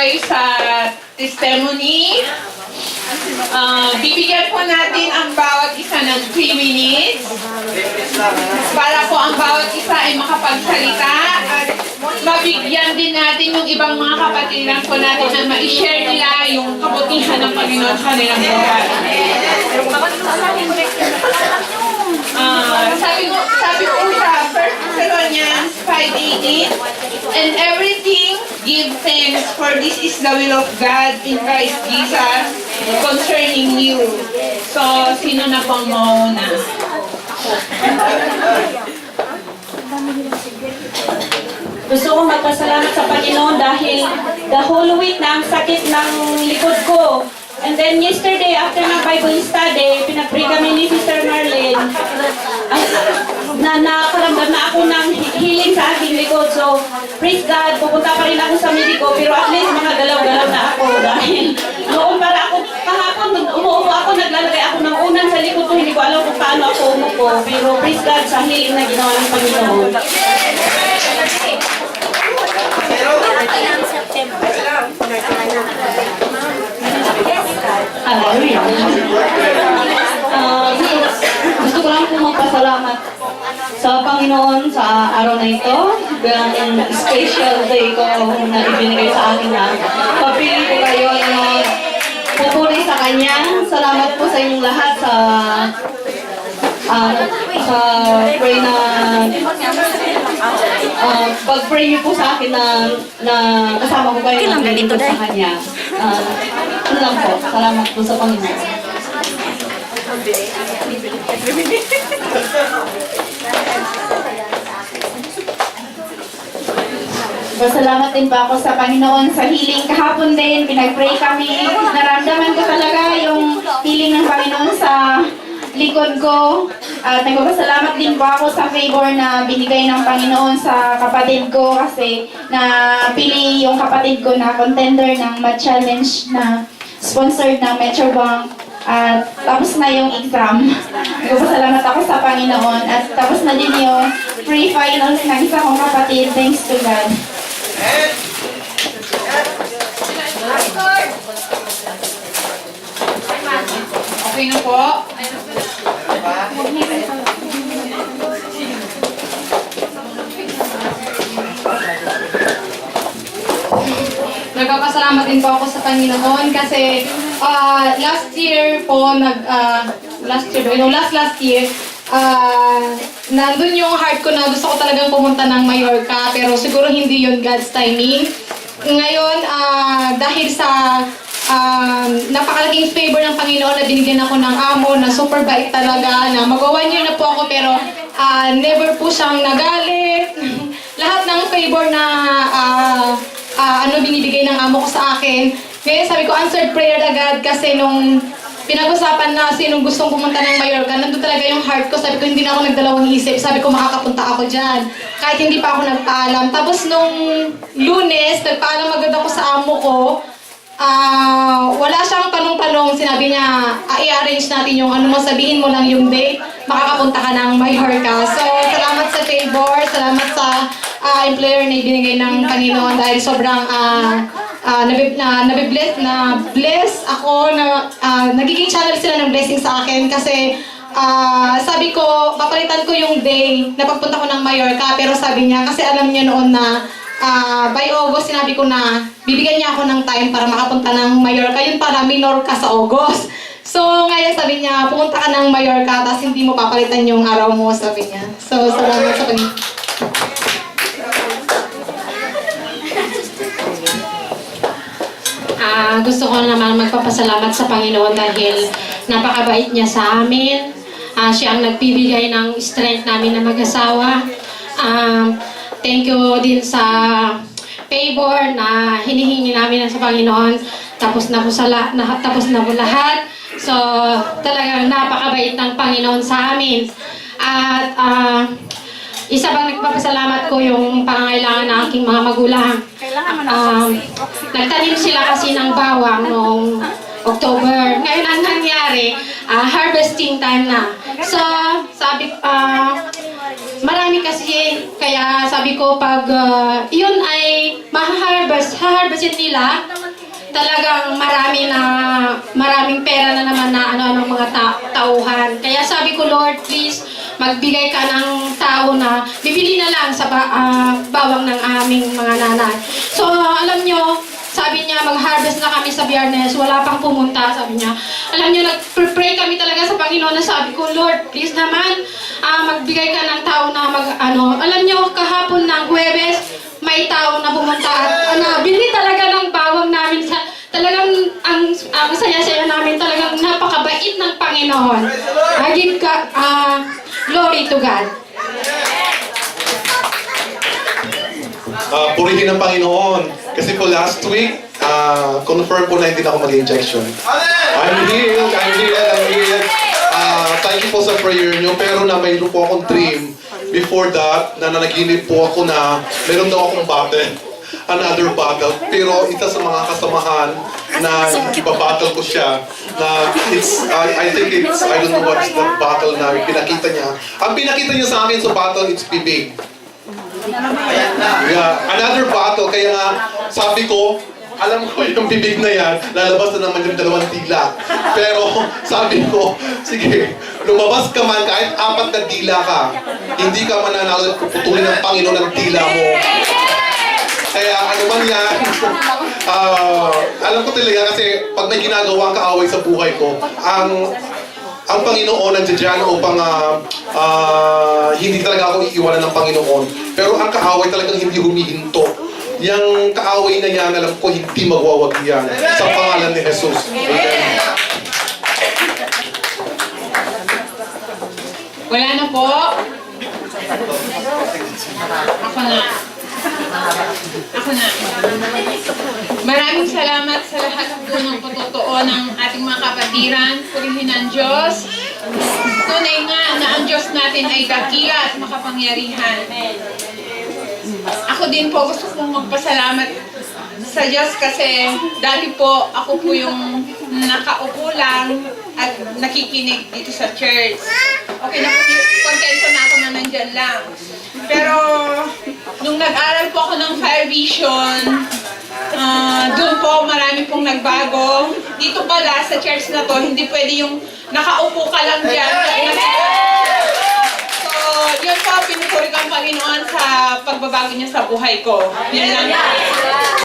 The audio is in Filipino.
tayo sa testimony. Bibigyan po natin ang bawat isa ng 3 minutes para po ang bawat isa ay makapagsalita at mabigyan din natin yung ibang mga kapatiran po natin na ma-share nila yung kabutihan ng Panginoon sa kanilang buhay. Sabi ko sa 1 Thessalonians 5:18, and everything give thanks, for this is the will of God in Christ Jesus concerning you. So, sino na pong mauna? Gusto kong magpasalamat sa Panginoon dahil the whole week na ang sakit ng likod ko. And then yesterday, after ng Bible study, pinag-pray kami ni Sister Marlene. Nakaramdam na ako ng healing sa aking likod. So, praise God, pupunta pa rin ako sa mediko, pero at least makagalaw-galaw na ako dahil noon para ako, kahapon, umuupo ako, naglalagay ako ng unan sa likod ko, hindi ko alam kung paano ako umupo. Pero praise God sa healing na ginawa ng Panginoon. Hallelujah. Gusto ko lang po magpasalamat sa Panginoon sa araw na ito. Ang special day ko na ibinigay sa akin na papili ko kayo na pupuri sa Kanya. Salamat po sa inyong lahat sa pray na pag-pray niyo po sa akin na kasama ko kayo na nalilingkod sa Kanya. Ano lang po, salamat po sa Panginoon. Pasalamat din pa ako sa Panginoon sa healing kahapon din. Pinag-pray kami. Naramdaman ko talaga yung healing ng Panginoon sa likod ko. At nagpapasalamat din po ako sa favor na binigay ng Panginoon sa kapatid ko kasi napili yung kapatid ko na contender ng Math Challenge na sponsored ng Metrobank. At tapos na yung exam. Nagpapasalamat ako sa Panginoon. At tapos na din yung free finals ng isa kong kapatid. Thanks to God. Okay na po? Nagpapasalamat din po ako sa Panginoon kasi last year po, last year, nandun yung heart ko na gusto ko talagang pumunta ng Mallorca pero siguro hindi yun God's timing. Ngayon, dahil sa napakalaking favor ng Panginoon na binigyan ako ng amo na super bait talaga, na mag-1 year na po ako pero never po siyang nagalit. Lahat ng favor na binibigay ng amo ko sa akin. Ngayon sabi ko, answered prayer agad kasi nung pinag-usapan na sinong gustong pumunta ng Mallorca, nandun talaga yung heart ko. Sabi ko, hindi na ako nagdalawang isip. Sabi ko, makakapunta ako dyan. Kahit hindi pa ako nagpaalam. Tapos nung Lunes, nagpaalam agad ako sa amo ko. Wala siyang tanong-tanong. Sinabi niya, i-arrange natin yung ano mo, sabihin mo lang yung date. Makakapunta ka ng Mallorca. So, salamat sa favor. Salamat sa employer na ibinigay ng Panginoon dahil sobrang bless ako na nagiging channel sila ng blessing sa akin kasi sabi ko, papalitan ko yung day na pagpunta ko ng Mallorca pero sabi niya, kasi alam niya noon na by August sinabi ko na bibigyan niya ako ng time para makapunta ng Mallorca. Yun para minor ka sa August. So ngayon sabi niya, pumunta ka ng Mallorca tapos hindi mo papalitan yung araw mo, sabi niya. So salamat sa kanya. Gusto ko naman magpapasalamat sa Panginoon dahil napakabait niya sa amin. Siya ang nagbibigay ng strength namin na mag-asawa. Thank you din sa favor na hinihingi namin sa Panginoon. Tapos na po lahat. So, talagang napakabait ng Panginoon sa amin. At isa bang nagpapasalamat ko yung pangangailangan ng aking mga magulang. Nagtanim sila kasi ng bawang noong October. Ngayon ang nangyari, harvesting time na. So, marami kasi, kaya sabi ko pag yun ay haharvestin nila, talagang maraming pera na naman na ano ng mga tauhan. Kaya sabi ko, Lord, please, magbigay ka ng tao na bibili na lang sa bawang ng aming mga nanay. So, alam nyo, sabi niya, mag-harvest na kami sa Biyernes, wala pang pumunta, sabi niya. Alam niyo, nag-pray kami talaga sa Panginoon na sabi ko, Lord, please naman, magbigay ka ng tao na alam niyo, kahapon ng Huwebes, may tao na pumunta at bili talaga ng bawang namin sa, talagang ang saya-saya namin, talagang napakabait ng Panginoon. I give glory to God. Purihin ng Panginoon. Kasi po last week, confirm po na hindi na ako mag-injection. I'm healed. Thank you po sa prayer nyo. Pero mayroon po akong dream before that, na nanaginip po ako na meron daw akong battle. Another battle. Pero isa sa mga kasamahan na ibabattle ko siya, na I think I don't know what's the battle na pinakita niya. Ang pinakita niya sa akin sa battle, it's bibig. Yeah, another battle. Kaya nga, sabi ko, alam ko yung bibig na yan, lalabas na naman yung 2 dila. Pero sabi ko, sige, lumabas ka man, kahit 4 na dila ka, hindi ka mananalo at puputulin ng Panginoon ng dila mo. Kaya ano man yan, alam ko talaga kasi pag may ginagawang kaaway sa buhay ko, ang Panginoon nandiyan dyan upang hindi talaga ako iiwanan ng Panginoon. Pero ang kaaway talagang hindi humihinto. Yang kaaway na yan, alam ko, hindi magwawag yan. Sa pangalan ni Jesus. Amen. Wala na po. Ako na. Maraming salamat sa lahat po ng patotoo ng ating mga kapatiran. Purihin ang Diyos. Tunay nga na ang Diyos natin ay dakila at makapangyarihan. Ako din po gusto kong magpasalamat sa Diyos kasi dati po ako po yung nakaupo lang at nakikinig dito sa church. Okay na po, kontento na ako na nandyan lang. Pero nung nag-aral po ako ng Fire Vision, doon po marami pong nagbago. Dito pala sa church na to, hindi pwede yung nakaupo ka lang dyan. Yun po, pinupuri ko ang Panginoon sa pagbabago niya sa buhay ko. Yan lang.